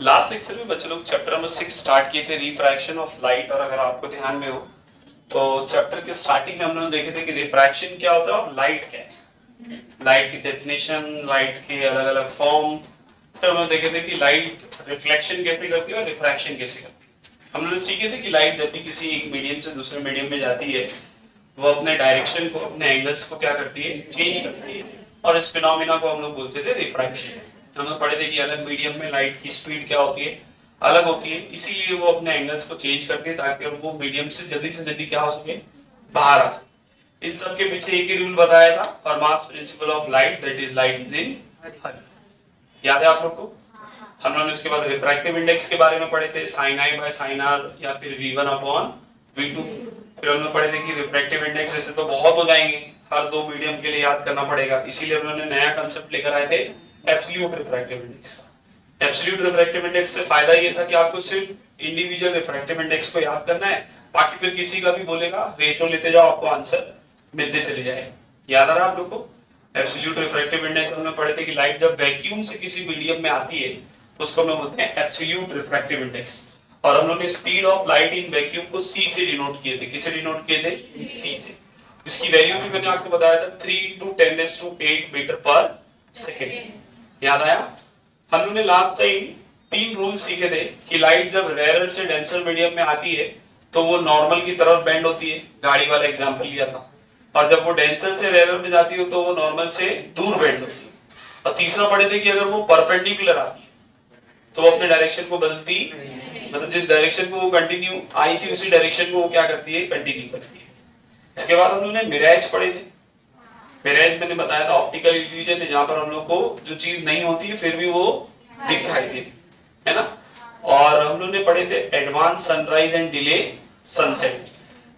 Last lecture में बच्चे लोग चैप्टर नंबर 6 स्टार्ट किए थे, रिफ्रैक्शन ऑफ लाइट। और अगर आपको ध्यान में हो तो चैप्टर के स्टार्टिंग में हम लोग देखे थे कि रिफ्रैक्शन क्या होता है और लाइट क्या है, लाइट की डेफिनेशन, लाइट के अलग अलग फॉर्म। फिर हम लोग देखे थे कि लाइट रिफ्लेक्शन कैसे करती है और रिफ्रैक्शन कैसे करती है। हम लोग सीखे थे कि लाइट जब भी किसी एक मीडियम से दूसरे मीडियम में जाती है, वो अपने डायरेक्शन को, अपने एंगल्स को क्या करती है, चेंज करती है। और इस फिनोमिना को हम लोग बोलते थे रिफ्रैक्शन। हम लोग पढ़े थे कि अलग मीडियम में लाइट की स्पीड क्या होती है, अलग होती है, इसीलिए वो अपने एंगल्स को चेंज करती है ताकि वो मीडियम से जल्दी क्या हो सके, बाहर आ सके। इन सब के पीछे एक ही रूल बताया था, Fermat's principle of light, that is light is in hurry. याद है आप लोग को? हम लोगों ने उसके बाद रिफ्रैक्टिव इंडेक्स के बारे में पढ़े थे, sin i by sin r या फिर v1 upon v2। फिर हम लोग पढ़े थे कि रिफ्रैक्टिव इंडेक्स ऐसे तो बहुत हो जाएंगे, हर दो मीडियम के लिए याद करना पड़ेगा, इसीलिए हम लोगों ने नया कांसेप्ट लेकर आए थे एब्सोल्यूट रिफ्रैक्टिव इंडेक्स का। एब्सोल्यूट रिफ्रैक्टिव इंडेक्स से फायदा ये था कि आपको सिर्फ इंडिविजुअल रिफ्रैक्टिव इंडेक्स को याद करना है, बाकी फिर किसी का भी बोलेगा रेशियो लेते जाओ, आपको आंसर मिलते चले जाए। याद आ रहा है आप लोग को? एब्सोल्यूट रिफ्रैक्टिव इंडेक्स हमने पढ़े थे कि लाइट जब वैक्यूम से किसी मीडियम में आती है तो उसको हम लोग बोलते हैं एब्सोल्यूट रिफ्रैक्टिव इंडेक्स। और हम लोग ने speed of light in vacuum को c से डिनोट किए थे। किसे डिनोट किए थे? c से। इसकी वैल्यू भी मैंने आपको बताया था 3 × 10⁸ मीटर पर सेकंड। याद आया? हम लोग ने लास्ट टाइम 3 रूल सीखे थे कि लाइट जब रेयर से डेंसर मीडियम में आती है तो वो नॉर्मल की तरफ बेंड होती है, गाड़ी वाला एग्जांपल लिया था। और जब वो डेंसर से रेयर में जाती है तो वो नॉर्मल से दूर बेंड होती है। और तीसरा पढ़े थे कि अगर वो परपेंडिकुलर आती है तो वो अपने डायरेक्शन को बदलती, मतलब जिस डायरेक्शन को वो कंटिन्यू आई थी उसी डायरेक्शन को वो क्या करती है, कंटिन्यू करती है। इसके बाद हम लोगों ने मिराज पढ़े थे। मिराज मैंने बताया था ऑप्टिकल इल्यूजन है, जहां पर हम लोग को जो चीज नहीं होती है फिर भी वो दिखाई देती है ना। और हम लोग ने पढ़े थे advance sunrise and delay sunset,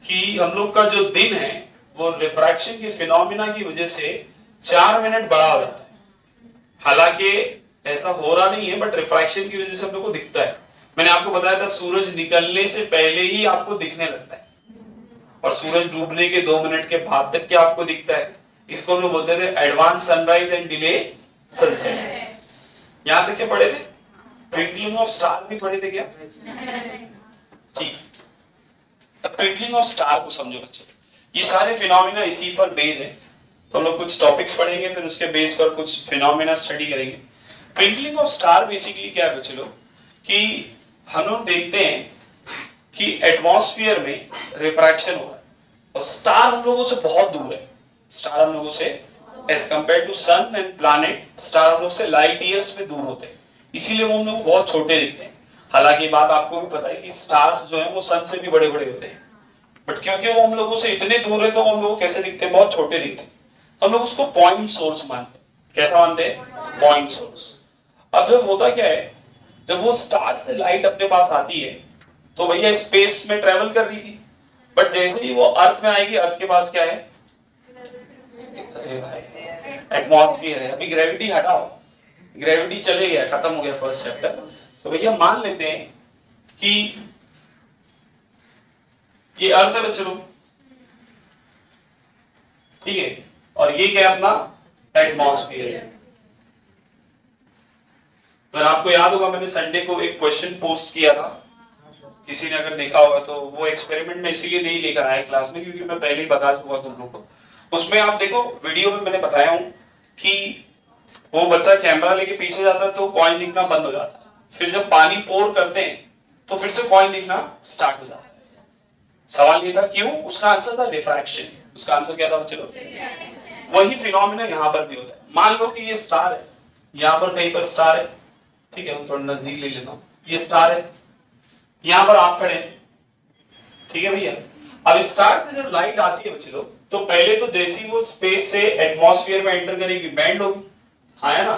कि हम लोग का जो दिन है वो रिफ्रैक्शन के फिनोमिना की वजह से 4 मिनट बड़ा हो जाता है। हालांकि ऐसा हो रहा नहीं है, बट रिफ्रैक्शन की वजह से हम लोग को दिखता है। मैंने आपको बताया था सूरज निकलने से पहले ही आपको दिखने लगता है और सूरज डूबने के 2 मिनट के बाद तक क्या आपको दिखता है। इसको हम लोग बोलते थे advance sunrise and delay sunset. यहां तक क्या पढ़े थे? ट्विंकलिंग ऑफ स्टार भी पढ़े थे क्या? ठीक। अब ट्विंकलिंग ऑफ स्टार को समझो बच्चों, ये सारे फिनोमिना इसी पर बेस है। तो हम लोग कुछ टॉपिक्स पढ़ेंगे, फिर उसके बेस पर कुछ फिनोमिना स्टडी करेंगे। ट्विंकलिंग ऑफ स्टार बेसिकली क्या है बच्चे लोग, कि हम लोग देखते हैं कि एटमॉस्फेयर में रिफ्रैक्शन हो रहा है और स्टार हम लोगों से बहुत दूर है। स्टार हम लोगों से as compare to sun and planet, star हम लोग से लाइट ईयर्स में दूर होते हैं, इसीलिए वो हम लोग बहुत छोटे दिखते हैं। हालांकि बात आपको भी पता है कि स्टार्स जो है वो सन से भी बड़े बड़े होते हैं, बट क्योंकि वो हम लोगों से इतने दूर है तो हम लोग कैसे दिखते हैं, बहुत छोटे दिखते हैं। हम लोग उसको पॉइंट सोर्स मानते हैं। कैसा मानते हैं? Point source. अब जब होता क्या है, जब वो स्टार से लाइट अपने पास आती है तो भैया स्पेस में ट्रेवल कर रही थी, बट जैसे ही वो अर्थ में आएगी, अर्थ के पास क्या है, एटमॉस्फेयर है। अभी ग्रेविटी हटाओ, ग्रेविटी चले गया, खत्म हो गया फर्स्ट चैप्टर। तो भैया मान लेते हैं कि ये अर्थ है बच्चों, ठीक है, और ये क्या है अपना एटमॉस्फेयर है। पर आपको याद होगा मैंने संडे को एक क्वेश्चन पोस्ट किया था, किसी ने अगर देखा होगा तो। वो एक्सपेरिमेंट में इसीलिए नहीं लेकर आया क्लास में क्योंकि मैं पहले ही बता चुका तुम लोगों को। उसमें आप देखो वीडियो में मैंने बताया हूं कि वो बच्चा कैमरा लेके पीछे जाता है तो कॉइन दिखना बंद हो जाता है, फिर जब पानी पोर करते हैं तो फिर से कॉइन दिखना स्टार्ट हो जाता है। सवाल ये था क्यों? उसका आंसर था रिफ्रैक्शन। उसका आंसर क्या था चलो? वही फिनोमिना यहाँ पर भी होता है। मान लो कि ये स्टार है, यहाँ पर कहीं पर स्टार है, ठीक है, मैं थोड़ा नजदीक ले लेता हूँ। ये स्टार है, यहाँ पर आप खड़े, ठीक है भैया। अब स्टार से जब लाइट आती है बच्चे लोग, तो पहले तो जैसी वो स्पेस से एटमॉस्फेयर में एंटर करेगी बैंड होगी, हाँ है ना,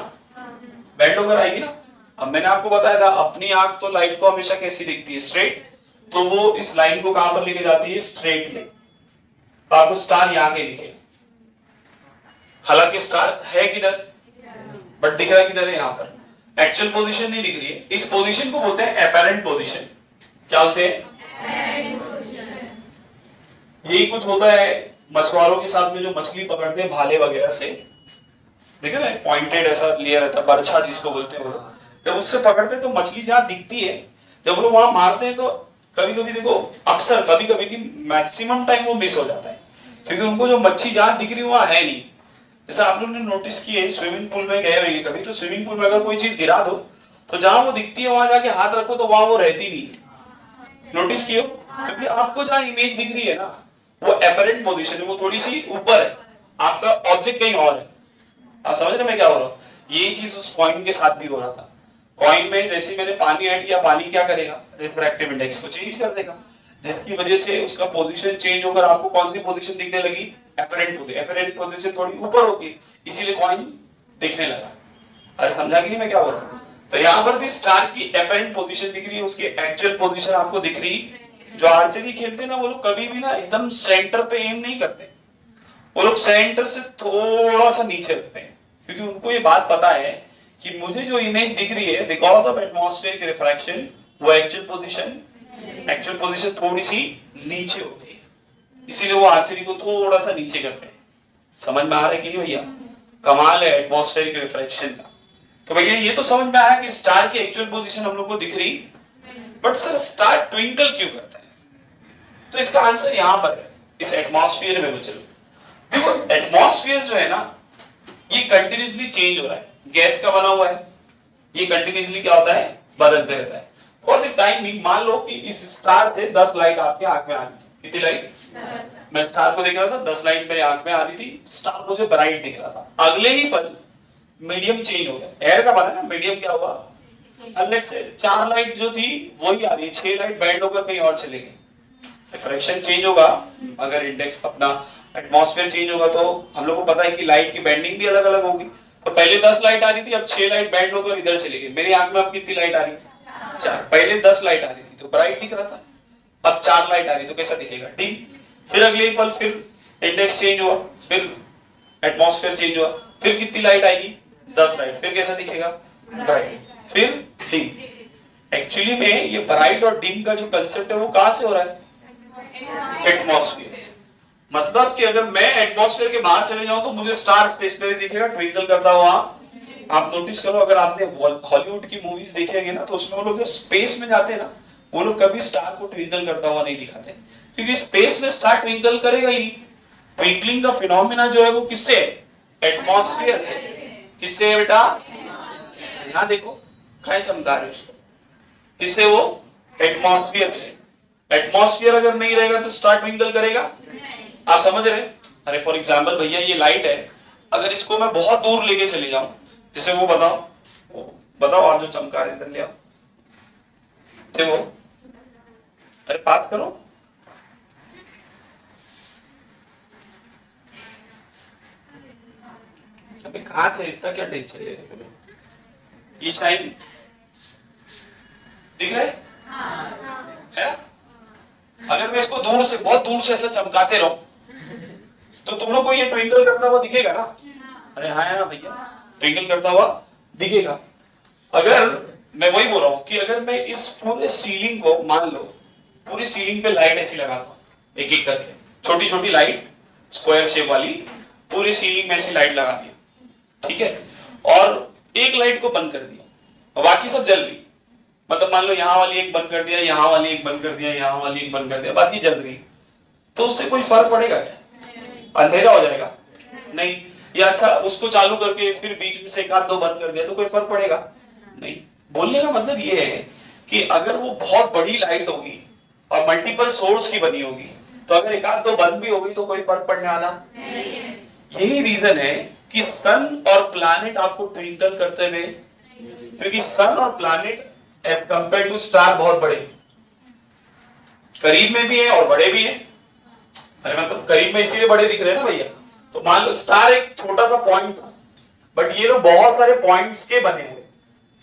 बैंड होकर आएगी ना। अब मैंने आपको बताया था अपनी आंख तो लाइट को हमेशा कैसी दिखती है, स्ट्रेट, तो वो इस लाइन को कहां पर लेके जाती है, स्ट्रेट में। तो आपको स्टार यहाँ के दिखे, हालांकि स्टार है किधर, बट दिख रहा है किधर है, यहाँ पर। एक्चुअल पोजीशन नहीं दिख रही है। इस पोजीशन को बोलते हैं एपेरेंट पोजीशन। क्या बोलते हैं? यही कुछ होता है मछुआरों के साथ में जो मछली पकड़ते हैं भाले वगैरह से, देखो ना पॉइंटेड ऐसा लिया रहता है, बरछा जिसको बोलते हैं वो। जब उससे पकड़ते तो मछली जहां दिखती है, जब वो लोग वहां मारते हैं तो कभी कभी देखो, अक्सर कभी कभी की मैक्सिमम टाइम वो मिस हो जाता है, क्योंकि उनको जो मच्छी जहां दिख रही है वहां है नहीं। जैसे आप लोगों ने नोटिस किया है, स्विमिंग पूल में गए होंगे कभी, तो स्विमिंग पूल में अगर कोई चीज गिरा दो तो जहां वो दिखती है वहां जाके हाथ रखो तो वहां वो रहती नहीं। नोटिस किया, क्योंकि आपको जहां इमेज दिख रही है ना, वो एपरेंट पोजीशन है, वो थोड़ी सी ऊपर है, आपका ऑब्जेक्ट कहीं और है। आप समझ रहे मैं क्या हो रहा हूँ? यही चीज उस कॉइन के साथ भी हो रहा था। कॉइन में जैसे मैंने पानी ऐड किया, पानी क्या करेगा, रिफ्रैक्टिव इंडेक्स को चेंज कर देगा, जिसकी वजह से उसका पोजीशन चेंज होकर आपको कौन सी पोजीशन दिखने लगी, एपरेंट पोजीशन। एपरेंट पोजीशन थोड़ी ऊपर होती है, इसीलिए कॉइन दिखने लगा। अरे समझा कि नहीं मैं क्या बोल रहा हूँ? तो यहाँ पर भी स्टार की एपरेंट पोजीशन दिख रही है, उसकी एक्चुअल पोजीशन आपको दिख रही। जो आर्चरी खेलते हैं ना, वो लोग कभी भी ना एकदम सेंटर पे एम नहीं करते, वो लोग सेंटर से थोड़ा सा नीचे रखते हैं, क्योंकि उनको ये बात पता है कि मुझे जो इमेज दिख रही है बिकॉज ऑफ एटमॉस्फेरिक रिफ्रैक्शन, वो एक्चुअल पोजीशन थोड़ी सी नीचे होती है, इसीलिए वो आर्चरी को थोड़ा सा नीचे करते हैं। समझ में आ रहा है कि नहीं भैया? कमाल है एटमॉस्फेरिक रिफ्रैक्शन का। तो भैया ये तो समझ में आया कि स्टार की एक्चुअल पोजीशन हम लोग को दिख रही, बट सर स्टार ट्विंकल क्यों करता है? तो इसका आंसर यहां पर है, इस एटमॉस्फेयर में। चलो देखो, एटमॉस्फेयर जो है ना, ये कंटिन्यूअसली चेंज हो रहा है, गैस का बना हुआ है, ये कंटिन्यूअसली क्या होता है, बदलते रहता है। फॉर द टाइमिंग, मान लो कि इस स्टार से 10 लाइट आपके आंख में आ रही थी। कितनी लाइट? मैं स्टार को देख रहा था, 10 लाइट मेरे आंख में आ रही थी, स्टार मुझे ब्राइट दिख रहा था। अगले ही पल मीडियम चेंज हो गया, एयर का बना ना, मीडियम क्या हुआ, अलग से 4 लाइट जो थी वही आ रही है, 6 लाइट बैंड होकर कहीं और चली गई। रिफ्रैक्शन चेंज होगा, अगर इंडेक्स अपना एटमॉस्फेयर चेंज होगा, तो हम लोग को पता है कि लाइट की बैंडिंग भी अलग अलग होगी। तो पहले 10 लाइट आ रही थी, अब 6 लाइट बैंड होकर इधर चली गई। मेरी आंख में अब कितनी लाइट आ रही है? 4। पहले 10 लाइट आ रही थी तो ब्राइट दिख रहा था, अब 4 लाइट आ रही तो कैसा दिखेगा, डिम। फिर अगले पल फिर इंडेक्स चेंज हुआ, फिर एटमॉस्फेयर चेंज हुआ, फिर कितनी लाइट आएगी, 10 लाइट, फिर कैसा दिखेगा, ब्राइट, फिर डिम। एक्चुअली में ये ब्राइट और डिम का जो कंसेप्ट है वो कहां से हो रहा है, एटमॉस्फेयर से। मतलब कि अगर मैं एटमॉस्फेयर के बाहर चले जाऊं तो मुझे स्टार स्टेशनरी दिखेगा, ट्विंकल करता हुआ। आप नोटिस करो, अगर आपने हॉलीवुड की मूवीज देखेंगे ना, तो उसमें वो लोग जब स्पेस में जाते हैं ना, वो लोग कभी स्टार को ट्विंकल करता हुआ नहीं दिखाते, क्योंकि स्पेस में स्टार ट्विंकल करेगा ही। ट्विंकलिंग का फिनोमेना जो है वो किससे है, एटमॉस्फेयर से। किससे है बेटा, यहां देखो, खाए चमका रहे उसको, किससे, वो एटमॉस्फेयर से। एटमॉस्फेयर अगर नहीं रहेगा तो स्टार ट्विंकल करेगा, आप समझ रहे? अरे फॉर एग्जांपल भैया ये लाइट है, अगर इसको मैं बहुत दूर लेके चले जाऊं, जैसे वो बताओ आप जो चमका रहे इधर ले आओ, थे वो, अरे पास करो, अबे कहां से इतना क्या टेंशन ले रहे हो? ये शाइन दिख रहा है? अगर मैं इसको दूर से, बहुत दूर से ऐसा चमकाते रहूं तो तुम लोग को ये ट्विंकल करता हुआ दिखेगा ना? अरे हाँ ना भैया, ट्विंकल करता हुआ दिखेगा। अगर मैं वही बोल रहा हूं कि अगर मैं इस पूरे सीलिंग को, मान लो पूरी सीलिंग पे लाइट ऐसी लगाता हूं, एक एक करके छोटी छोटी लाइट, स्क्वायर शेप वाली, पूरी सीलिंग में ऐसी लाइट लगा दी, ठीक है, और एक लाइट को बंद कर दिया, बाकी सब जल रही। मतलब मान लो यहाँ वाली एक बंद कर दिया, यहाँ वाली एक बंद कर दिया, यहाँ वाली एक बंद कर दिया, बाकी जल रही, तो उससे कोई फर्क पड़ेगा क्या? अंधेरा हो जाएगा? नहीं। या अच्छा, उसको चालू करके फिर बीच में से एक आध दो बंद कर दिया तो कोई फर्क पड़ेगा? नहीं। बोलने का मतलब ये है कि अगर वो बहुत बड़ी लाइट होगी और मल्टीपल सोर्स की बनी होगी, तो अगर एक आध दो बंद भी होगी तो कोई फर्क पड़ने वाला नहीं है। यही रीजन है कि सन और प्लैनेट आपको ट्विंकल करते हुए, क्योंकि सन और planet as compare to star बहुत बड़े, करीब में भी है और बड़े भी है। अरे मतलब करीब में इसीलिए बड़े दिख रहे हैं ना भैया। तो मान लो स्टार एक छोटा सा पॉइंट था, बट ये लोग बहुत सारे पॉइंट्स के बने हुए।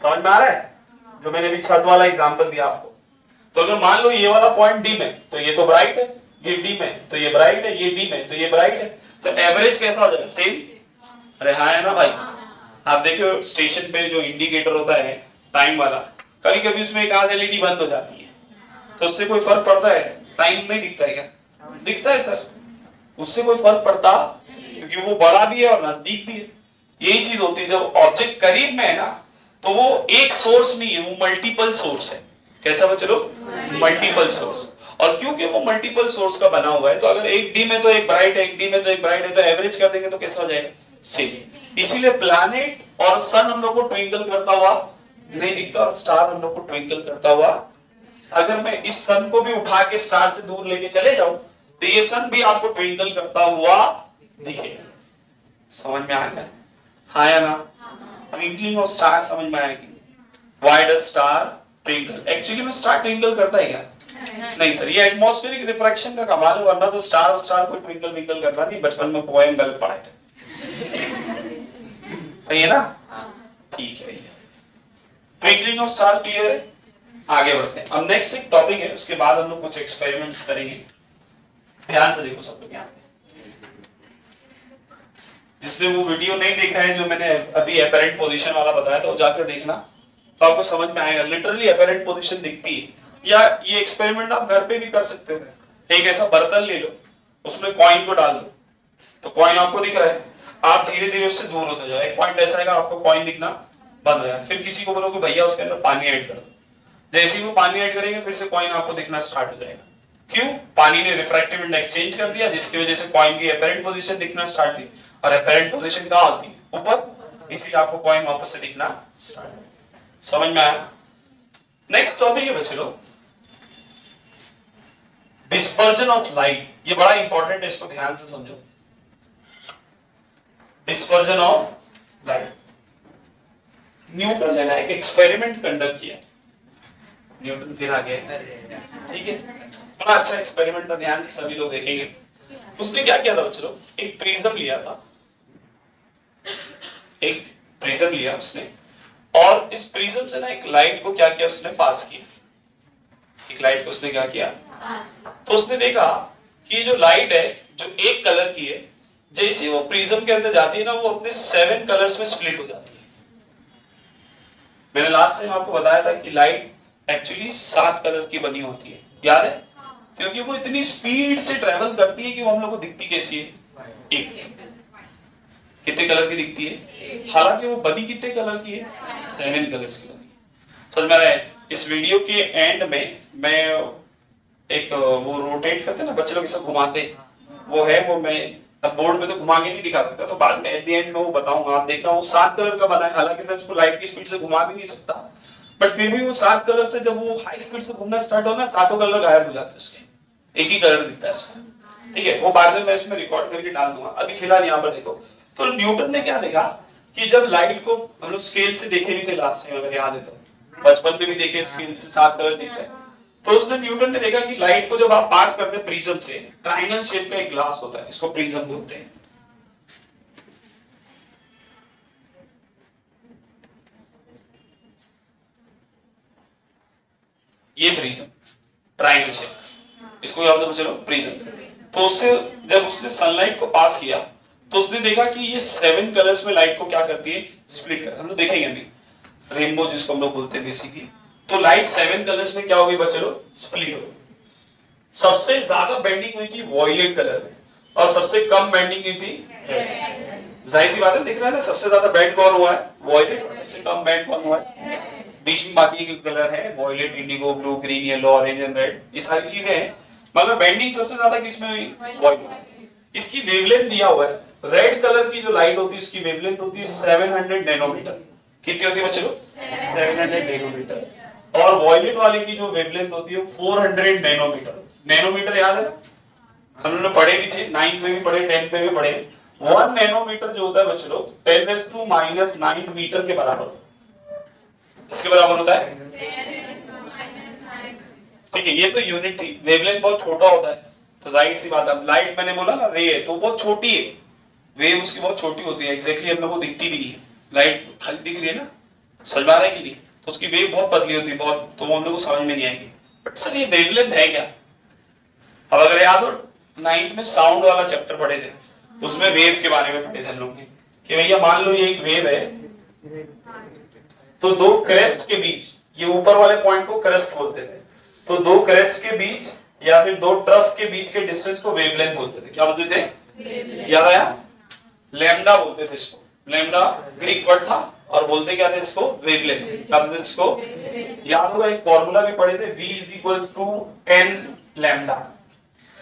समझ में आ रहा है? जो मैंने अभी छत वाला एग्जांपल दिया आपको, तो अगर मान लो ये वाला पॉइंट डिम है तो ये तो ब्राइट है, ये डिम है तो ये ब्राइट है, ये डिम है तो ये ब्राइट है, तो एवरेज कैसा हो जाएगा? सेम। अरे हाँ है ना भाई? आप देखो स्टेशन पे जो इंडिकेटर होता है टाइम वाला, कभी कभी उसमें एक आध एलईडी बंद हो जाती है, तो उससे कोई फर्क पड़ता है? टाइम नहीं दिखता है क्या? दिखता है सर, उससे कोई फर्क पड़ता, क्योंकि वो बड़ा भी है और नजदीक भी है। यही चीज होती है, जब ऑब्जेक्ट करीब में है ना, तो वो एक सोर्स नहीं है, वो मल्टीपल सोर्स है। कैसा बच्चों? Multiple source. और क्योंकि वो मल्टीपल सोर्स का बना हुआ है, तो अगर एक डी में तो एक ब्राइट है, एक डी में तो एक ब्राइट है, तो एवरेज कर देंगे तो कैसा हो जाएगा? सेम। इसीलिए प्लैनेट और सन हम लोग को ट्विंकल करता हुआ नहीं दिखता, और स्टार हम लोग को ट्विंकल करता हुआ। अगर मैं इस सन को भी उठा के स्टार से दूर लेके चले जाऊं तो ये सन भी आपको ट्विंकल करता हुआ दिखेगा। समझ में आ गया? हाँ या ना? ट्विंकलिंग ऑफ स्टार समझ में आएगी? Why does star twinkle? Actually में स्टार ट्विंकल करता है क्या? नहीं सर, ये एटमॉस्फेरिक रिफ्रैक्शन का कमाल है, वरना तो स्टार और स्टार को ट्विंकल विंकल करता नहीं। बचपन में पोएम गलत पढ़ाए थे। सही है ना? ठीक है भैया, ट्विंकलिंग ऑफ स्टार क्लियर है। आगे बढ़ते हैं। अब नेक्स्ट एक टॉपिक है, उसके बाद हम लोग कुछ एक्सपेरिमेंट्स करेंगे। ध्यान से देखो सब लोग। यहाँ जिसने वो वीडियो नहीं देखा है जो मैंने अभी एपेरेंट पोजीशन वाला बताया था, वो जाकर देखना, तो आपको समझ में आएगा। लिटरली एपेरेंट पोजीशन दिखती है। या ये एक्सपेरिमेंट आप घर पे भी कर सकते हो। एक ऐसा बर्तन ले लो, उसमें कॉइन को डाल दो, तो कॉइन आपको दिख रहा है, आप धीरे धीरे उससे दूर होते जाओ। एक पॉइंट ऐसा आएगा आपको कॉइन दिखना बंद हो जाए। फिर किसी को बोलो कि भैया उसके अंदर पानी ऐड करो, जैसे ही वो पानी ऐड करेंगे फिर से कॉइन आपको दिखना स्टार्ट हो जाएगा। क्यों? पानी ने रिफ्रैक्टिव इंडेक्स चेंज कर दिया, जिसकी वजह से कॉइन की एपेरेंट पोजीशन दिखना स्टार्ट हुई। और एपेरेंट पोजीशन कहां होती है? ऊपर, इसलिए आपको कॉइन वापस से दिखना स्टार्ट हो। समझ में आया? नेक्स्ट टॉपिक है बच्चों, डिस्पर्जन ऑफ लाइट। ये बड़ा इंपॉर्टेंट है, इसको ध्यान से समझो। Dispersion of light. न्यूटन ने एक एक्सपेरिमेंट कंडक्ट किया। न्यूटन फिर आ गया, ठीक है, बड़ा अच्छा एक्सपेरिमेंट था, ध्यान से सभी लोग देखेंगे। उसने क्या किया था बच्चों? एक प्रिज्म लिया था, एक प्रिज्म लिया उसने, और इस प्रिज्म से ना एक लाइट को क्या किया उसने? पास किया। एक लाइट को उसने क्या किया? तो उसने देखा कि जो लाइट है जो एक कलर की है, जैसे वो प्रिज्म के अंदर जाती है ना, वो अपने 7 कलर्स में स्प्लिट हो जाती है। मैंने लास्ट टाइम आपको बताया था कि लाइट एक्चुअली 7 कलर की बनी होती है, याद है? क्योंकि वो इतनी स्पीड से ट्रेवल करती है कि वो हम लोग को दिखती कैसी है? एक। कितने कलर की दिखती है? हालांकि वो बनी कितने कलर की है? 7 कलर्स की बनी। समझ में आ रहा है? इस वीडियो के एंड में मैं एक वो रोटेट करते ना बच्चे लोग, इसे घुमाते, वो है, वो मैं अब बोर्ड पे तो घुमा के नहीं दिखा सकता, तो बाद में एट द एंड में वो बताऊंगा। आप देखना, वो 7 कलर का बना है। हालांकि मैं उसको लाइट की स्पीड से घुमा भी नहीं सकता, बट फिर भी वो 7 कलर से जब वो हाई स्पीड से घूमना स्टार्ट होना, 7 कलर गायब हो जाते हैं उसके, एक ही कलर दिखता है उसको। ठीक है, वो बाद में मैं इसमें रिकॉर्ड करके डाल दूंगा। अभी फिलहाल यहाँ पर देखो, तो न्यूटन ने क्या देखा कि जब लाइट को हम लोग स्केल से देखे भी थे लास्ट टाइम, अगर याद है तो, बचपन में भी देखे स्केल से 7 कलर दिखता है। तो उसने न्यूटन ने देखा कि लाइट को जब आप पास करते हैं प्रिज्म से, ट्रायंगल शेप का एक ग्लास होता है, इसको प्रिज्म बोलते हैं। ये प्रिज्म ट्रायंगल शेप, इसको याद रखो, चलो प्रिज्म। तो उससे जब उसने सनलाइट को पास किया तो उसने देखा कि ये 7 कलर्स में लाइट को क्या करती है? स्प्लिट कर। हम लोग देखेंगे अभी रेनबो जिसको हम लोग बोलते हैं बेसिकली। तो लाइट 7 कलर्स में क्या हो गई बच्चों? स्प्लिट हो गई। सबसे ज्यादा बेंडिंग हुई थी वॉयलेट कलर में, और सबसे कम बेंडिंग हुई थी, जाहिर सी बात है, दिख रहा है ना, सबसे ज्यादा बेंड कौन हुआ है? वॉयलेट। सबसे कम बेंड कौन हुआ है? बीच में बाकी के कलर है, violet, indigo, blue, green, yellow, orange and red, ये सारी चीजें हैं, मगर बेंडिंग सबसे ज्यादा किसमें हुई? वॉयलेट। इसकी वेवलेंथ दिया हुआ है, रेड कलर की जो लाइट होती है उसकी वेवलेंथ होती है 700 नैनोमीटर। कितनी होती है बच्चों? 700 नैनोमीटर। और वॉयलेट वाले की जो वेवलेंथ होती है 400 नैनोमीटर। नैनोमीटर याद है, हम लोग पढ़े भी थे, 9th में भी पढ़े, 10th में भी पढ़े। 1 नैनोमीटर जो होता है बच्चों 10⁻⁹ मीटर के बराबर। किसके बराबर होता है? ठीक है, ये तो यूनिट थी। वेवलेंथ बहुत छोटा होता है, तो जाहिर सी बात है, लाइट मैंने बोला ना रे है, तो बहुत छोटी है, वेव उसकी बहुत छोटी होती है, एग्जैक्टली हम लोग को दिखती भी नहीं है। लाइट खाली दिख रही है ना, समझ में आ रहा है कि नहीं? तो उसकी वेव बहुत पतली होती है, बहुत, तो हम लोग को समझ में नहीं आएगी। बट सर ये वेवलेंथ है क्या? अब अगर याद हो 9th में साउंड वाला चैप्टर पढ़े थे, उसमें वेव के बारे में पढ़े थे हम लोग कि भैया मान लो ये एक वेव है, तो दो क्रेस्ट के बीच, ये ऊपर वाले पॉइंट को क्रेस्ट बोलते थे, तो दो क्रेस्ट के बीच या फिर दो ट्रफ के बीच के डिस्टेंस को वेवलेंथ बोलते थे। क्या बोलते थे? याद आया? लैम्डा बोलते थे इसको। लैम्डा ग्रीक वर्ड था और बोलते क्या थे इसको, वेवलेंथ। क्या बोलते इसको, याद होगा एक फॉर्मूला भी पढ़े थे, v is equals to n lambda,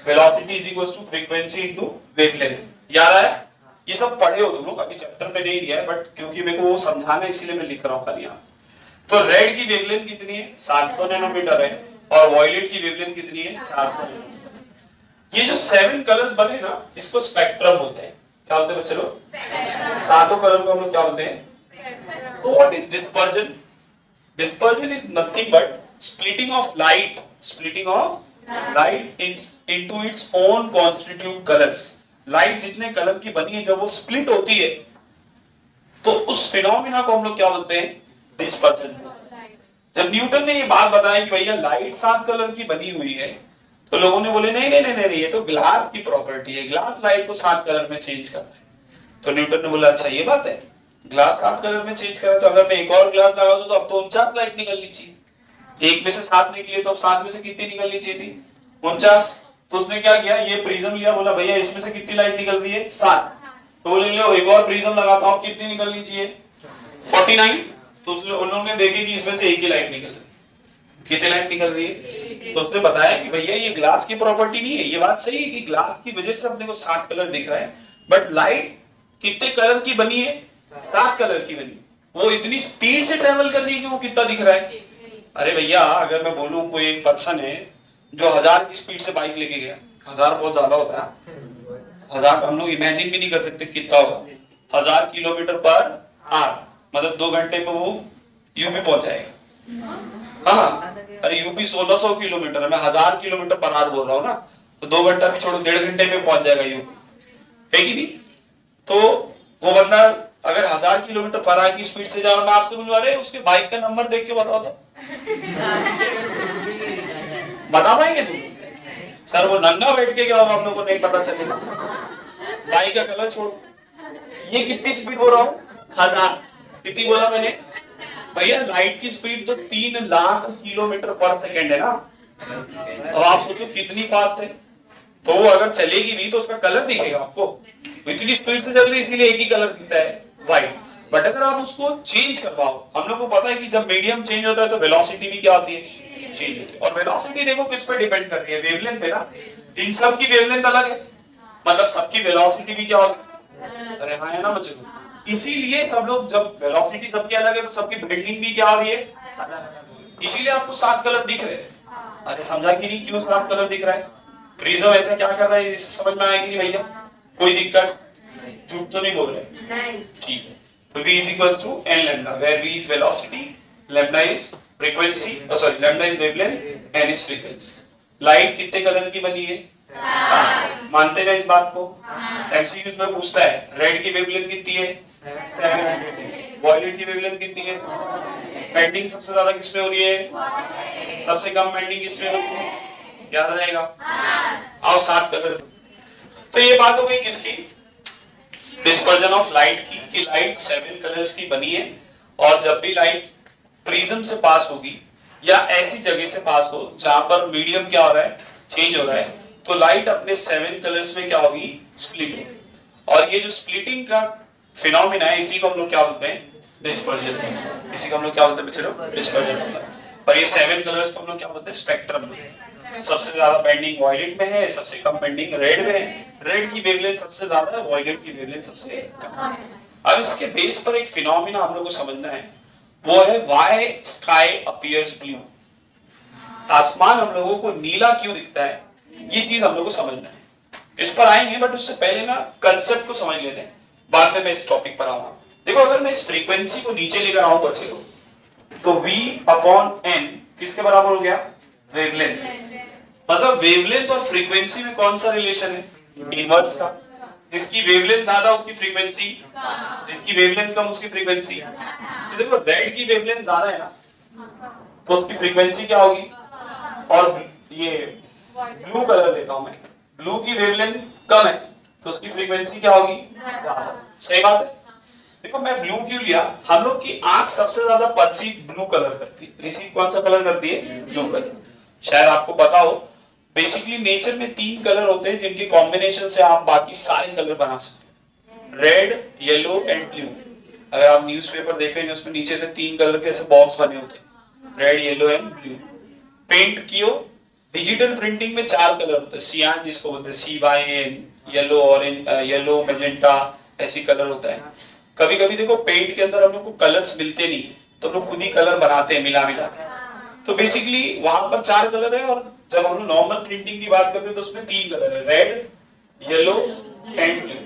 velocity is equals to frequency into wavelength. याद है, ये सब पढ़े हो तुम लोग, अभी चैप्टर में नहीं दिया है बट क्योंकि मेरे को वो समझाना है इसलिए मैं लिख रहा हूं खाली यहाँ। तो रेड की वेवलेंथ कितनी है, 700 नैनोमीटर है, और वॉयलेट की वेवलेंथ कितनी है, 400 नैनोमीटर। ये जो 7 कलर्स बने ना, इसको स्पेक्ट्रम बोलते हैं। क्या बोलते हैं बच्चे लोग, सातों कलर को हम लोग क्या बोलते हैं। तो what is dispersion, dispersion is nothing but splitting of light, splitting of light into its own constitute colours. Light जितने कलर की बनी है जब वो स्प्लिट होती है तो उस फिनोमिना को हम लोग क्या बोलते हैं, डिस्पर्जन। जब न्यूटन ने ये बात बताई कि भैया लाइट 7 कलर की बनी हुई है, तो लोगों ने बोले नहीं नहीं नहीं नहीं, ये तो ग्लास की प्रॉपर्टी है, ग्लास लाइट को 7 कलर में चेंज कर रहा है। तो न्यूटन ने बोला अच्छा ये बात है, ग्लास 7 कलर में चेंज कर रहा है, तो अगर मैं एक और ग्लास लगा दूं तो अब तो 49 लाइट निकलनी चाहिए। एक में से 7 निकली तो अब 7 में से कितनी निकलनी चाहिए थी, 49। तो उसने क्या किया, ये प्रिज्म लिया, बोला भैया इसमें से कितनी लाइट निकल रही है, 7। तो बोले लो एक और प्रिज्म लगाता हूं, कितनी निकलनी चाहिए, 49। तो उन्होंने देखे कि इसमें से एक ही लाइट निकल रही है। कितनी लाइट निकल रही है, तो उसने बताया कि भैया ये ग्लास की प्रॉपर्टी नहीं है। ये बात सही है कि ग्लास की वजह से अपने को 7 कलर दिख रहा है, बट लाइट कितने कलर की बनी है, 7 कलर की बनी। वो इतनी स्पीड से ट्रेवल कर रही है कि वो कितना दिख रहा है। अरे भैया अगर मैं बोलूं कोई एक पर्सन है जो 1000 की स्पीड से बाइक लेके गया, 1000 बहुत ज्यादा होता है, 1000 हम लोग इमेजिन भी नहीं कर सकते कितना होगा, 1000 किलोमीटर पर आवर, मतलब 2 घंटे में वो यूपी पहुंच जाएगा। हाँ, अरे यूपी 1600 किलोमीटर है, मैं 1000 किलोमीटर पर आवर बोल रहा हूँ ना, तो 2 घंटा भी छोड़ो, 1.5 घंटे में पहुंच जाएगा यूपी, है कि नहीं। तो वो बंदा अगर 1000 किलोमीटर पर आवर की स्पीड से जाओ, मैं आपसे बोलूं अरे उसके बाइक का नंबर देख के बताओ तो बता पाएंगे तुम, सर वो नंगा बैठ के क्या होगा हम लोग को नहीं पता चलेगा। बाइक का कलर छोड़ो, ये कितनी स्पीड बोल रहा हूँ, 1000। कितनी बोला मैंने भैया, लाइट की स्पीड तो 3 लाख किलोमीटर पर सेकेंड है ना। अब आप सोचो कितनी फास्ट है, तो वो अगर चलेगी भी तो उसका कलर दिखेगा आपको, इतनी स्पीड से चल रही है इसीलिए एक ही कलर दिखता है, व्हाइट। बट अगर आप उसको चेंज करवाओ, हम लोग को पता है कि जब मीडियम चेंज होता है तो वेलोसिटी भी क्या होती है, चेंज होती है। और वेलोसिटी देखो किस पे डिपेंड कर रही है, वेवलेंथ पे ना। इन सब की वेवलेंथ अलग है, मतलब सबकी वेलोसिटी भी क्या होगी, अरे हाँ है ना बच्चों। इसीलिए सब लोग जब वेलोसिटी सबकी अलग है तो सबकी बेंडिंग भी क्या हो रही है, इसीलिए आपको 7 कलर दिख रहे हैं। अरे समझा कि नहीं क्यों 7 कलर दिख रहा है, प्रिज्म ऐसा क्या कर रहा है, इसे समझ में आया कि नहीं भैया, कोई दिक्कत, झूठ तो नहीं बोल रहे, ठीक है। तो v is equals to n lambda, where v is velocity, lambda is frequency, lambda is wavelength, n is frequency. Light कितने कलर की बनी है, 7। मानते हैं इस बात को, एमसीक्यूज में पूछता है रेड की वेवलेंथ कितनी है, 700, वॉयलेट की वेवलेंथ कितनी है, बेंडिंग सबसे ज्यादा किसमें हो रही है, सबसे कम बेंडिंग किसमें हो रही है, याद रहेगा। आओ 7 कलर। तो ये बात हो गई किसकी, डिस्पर्जन ऑफ लाइट की, कि लाइट 7 कलर्स की बनी है, और जब भी लाइट प्रिज्म से पास होगी या ऐसी जगह से पास हो जहां पर मीडियम क्या हो रहा है, चेंज हो रहा है, तो लाइट अपने 7 कलर्स में क्या होगी, स्प्लिट होगी। और ये जो स्प्लिटिंग का फिनोमिना है इसी को हम लोग क्या बोलते हैं, डिस्पर्जन। इसी को हम लोग क्या बोलते हैं बच्चों, डिस्पर्जन। और ये 7 कलर्स को हम लोग क्या बोलते हैं, स्पेक्ट्रम। सबसे ज्यादा बेंडिंग वॉयलेट में है, सबसे कम बेंडिंग रेड में है। रेड की वेवलेंथ सबसे ज्यादा है, वॉयलेट की वेवलेंथ सबसे कम है। अब इसके बेस पर एक फिनोमिना हम लोग को समझना है, वो है व्हाई स्काई अपीयर्स ब्लू। आसमान हम लोगों को नीला क्यों दिखता है, ये चीज हम लोग को समझना है। इस पर आएंगे बट उससे पहले ना कंसेप्ट को समझ लेते हैं, बाद में मैं इस टॉपिक पर आऊंगा। देखो अगर मैं इस फ्रीक्वेंसी को नीचे लेकर आऊं बच्चे लोग, तो v/n किसके बराबर हो गया, वेवलेंथ। मतलब वेवलेंथ और फ्रीक्वेंसी में कौन सा रिलेशन है, इनवर्स का। जिसकी वेवलेंथ ज्यादा उसकी फ्रीक्वेंसी, जिसकी वेवलेंथ कम उसकी फ्रीक्वेंसी। तो देखो रेड की वेवलेंथ ज्यादा है ना, तो उसकी फ्रीक्वेंसी क्या होगी, और ये ब्लू कलर लेता हूं मैं, ब्लू की वेवलेंथ कम है तो उसकी फ्रीक्वेंसी क्या होगी, ज्यादा। सही बात है। देखो मैं ब्लू क्यों लिया, हम लोग की आंख सबसे ज्यादा परसीव ब्लू कलर करती है, रिसीव कौन सा कलर करती है, ब्लू कलर। शायद आपको पता हो, बेसिकली नेचर में 3 कलर होते हैं जिनके कॉम्बिनेशन से आप बाकी सारे कलर बना सकते हैं, रेड, येलो एंड ब्लू। अगर आप न्यूज़पेपर देखेंगे उसमें नीचे से 3 कलर के ऐसे बॉक्स बने होते हैं, red, yellow and blue. Paint कियो डिजिटल प्रिंटिंग में 4 कलर होते हैं, सियान जिसको बोलते हैं, CYAN, yellow, orange, yellow, magenta, ऐसी कलर होता है। कभी कभी देखो पेंट के अंदर हम लोग को कलर्स मिलते नहीं, तो हम लोग खुद ही कलर बनाते हैं मिला मिला के। तो बेसिकली वहां पर 4 कलर है, और जब हम लोग नॉर्मल प्रिंटिंग की बात करते हैं तो उसमें 3 कलर है, रेड, येलो एंड ब्लू।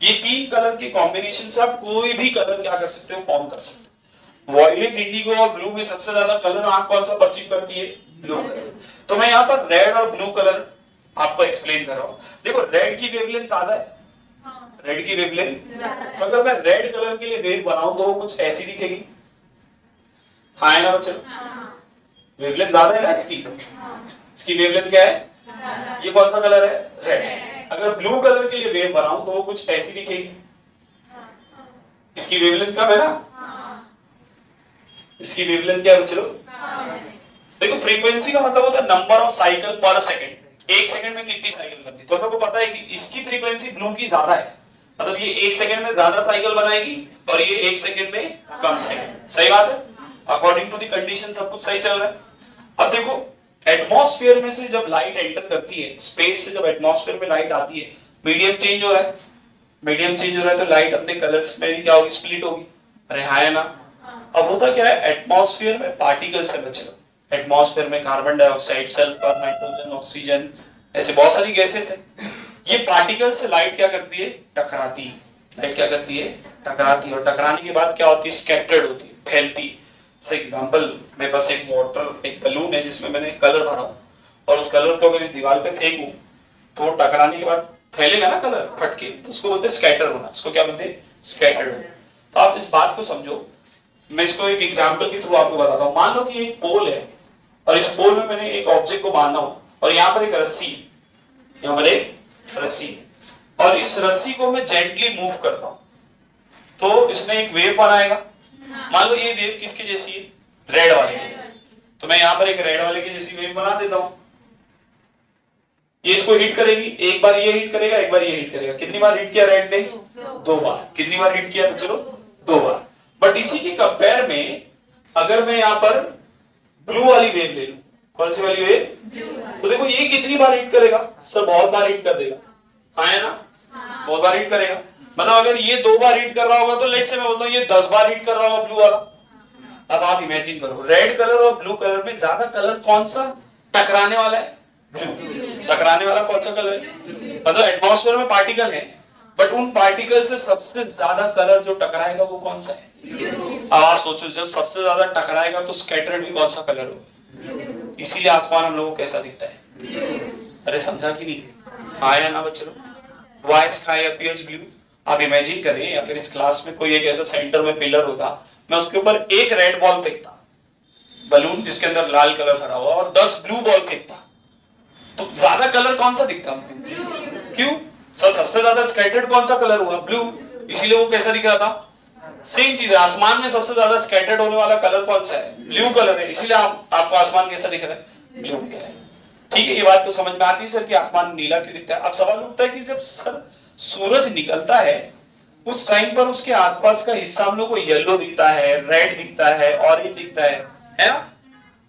ये 3 कलर के कॉम्बिनेशन से आप कोई भी कलर क्या कर सकते हो, फॉर्म कर सकते हो। वॉयलेट, इंडिगो और ब्लू में सबसे ज्यादा कलर आंख कौन सा परसीव करती है, ब्लू। तो मैं यहाँ पर रेड और ब्लू कलर आपको एक्सप्लेन कर रहा हूँ। देखो रेड की वेवलेंथ ज्यादा है, रेड की वेवलेंथ, तो अगर मैं रेड कलर के लिए वेव बनाऊं तो वो कुछ ऐसी दिखेगी, हाँ है ना बच्चों, वेवलेंथ ज्यादा है ना इसकी वेवलेंथ क्या है, ये कौन सा कलर है, रेड। अगर ब्लू कलर के लिए वेव बनाऊं तो वो कुछ ऐसी दिखेगी, इसकी वेवलेंथ कम है ना, इसकी वेवलेंथ क्या है बच्चों, देखो फ्रीक्वेंसी का मतलब होता है नंबर ऑफ साइकिल पर सेकंड, एक सेकंड में कितनी साइकिल करनी। तो हम लोग को पता है कि इसकी फ्रीक्वेंसी ब्लू की ज्यादा है, मतलब ये एक सेकंड में ज्यादा साइकिल बनाएगी और ये एक सेकंड में कम साइकिल। सही बात है, अकॉर्डिंग टू द कंडीशन सब कुछ सही चल रहा है। अब देखो एटमॉस्फेयर में से जब लाइट एंटर करती है, स्पेस से जब एटमॉस्फेयर में लाइट आती है, मीडियम चेंज हो रहा है, मीडियम चेंज हो रहा है तो लाइट अपने कलर्स में भी क्या होगी, स्प्लिट होगी। अरे हाँ है ना। अब होता क्या है, एटमॉस्फेयर में पार्टिकल्स है बच्चों, एटमॉस्फेयर में carbon dioxide, sulphur, nitrogen, oxygen, ऐसे बहुत सारी गैसेस है। ये पार्टिकल से लाइट क्या करती है, टकराती है। लाइट क्या करती है, टकराती है, और टकराने के बाद क्या होती है, स्कैटर्ड होती है, फैलती है। जैसे एग्जांपल, मेरे पास एक वाटर, एक बलून है जिसमें मैंने कलर भरा हूं, और उस कलर को अगर इस दीवार पे फेंकूं तो वो टकराने के बाद फैलेगा ना कलर फटके, तो उसको बोलते हैं स्कैटर होना। इसको क्या बोलते हैं, स्कैटर्ड होना। तो आप इस बात को समझो, मैं इसको एक एग्जांपल के थ्रू आपको बताता हूं। मान लो कि एक पोल है, और इस पोल में मैंने एक ऑब्जेक्ट को बांधा हूं, और यहाँ पर एक रस्सी, यहाँ पर एक रस्सी, और इस रस्सी को मैं जेंटली मूव करता हूं तो इसने एक वेव बनाएगा। मान लो ये वेव किसके जैसी है, रेड वाले की जैसी, तो मैं यहाँ पर एक रेड वाले की जैसी वेव बना देता हूं। ये इसको हिट करेगी, एक बार ये हिट करेगा, एक बार ये हिट करेगा। कितनी बार हिट किया रेड ने, 2 बार। कितनी बार हिट किया, चलो 2 बार। बट इसी के कंपेयर में अगर मैं यहाँ पर ब्लू वाली वेव ले लूं, कौन सी वाली वेव, तो देखो ये कितनी बार हिट करेगा, सर बहुत बार हिट कर देगा, हाँ है ना, बहुत बार हिट करेगा। मतलब अगर ये 2 बार हिट कर रहा होगा तो लेट्स से मैं बोलता हूँ ये 10 बार हिट कर रहा होगा ब्लू वाला। अब आप इमेजिन करो, रेड कलर और ब्लू कलर में ज्यादा कलर कौन सा टकराने वाला है, ब्लू। टकराने वाला कौन सा कलर है, मतलब एटमॉस्फेयर में पार्टिकल है, बट उन पार्टिकल से सबसे ज्यादा कलर जो टकराएगा वो कौन सा है, अब आप सोचो, जब सबसे ज्यादा टकराएगा तो स्कैटर्ड भी कौन सा कलर होगा। इसीलिए आसमान हम लोगों को कैसा दिखता है, अरे समझा कि नहीं, हाँ या ना बच्चों। Why sky appears blue. आप इमेजिन करें, या फिर इस क्लास में कोई एक ऐसा सेंटर में पिलर होता, मैं उसके ऊपर एक रेड बॉल फेंकता, बलून जिसके अंदर लाल कलर भरा हुआ, और 10 ब्लू बॉल फेंकता, तो ज्यादा कलर कौन सा दिखता हमको, क्यों सर, सबसे ज्यादा स्कैटर्ड कौन सा कलर हुआ, ब्लू। इसीलिए वो कैसा दिख रहा था, सेम चीज है, आसमान में सबसे ज्यादा स्कैटर्ड होने वाला कलर कौन सा है, ब्लू कलर है। इसीलिए आपको आसमान कैसा दिख रहा है, ब्लू दिख रहा है। ठीक है, ये बात तो समझ में आती है सर कि आसमान नीला क्यों दिखता है। अब सवाल उठता है कि जब सर सूरज निकलता है उस टाइम पर उसके आसपास का हिस्सा हम लोग को येलो दिखता है, रेड दिखता है, ऑरेंज दिखता है ना।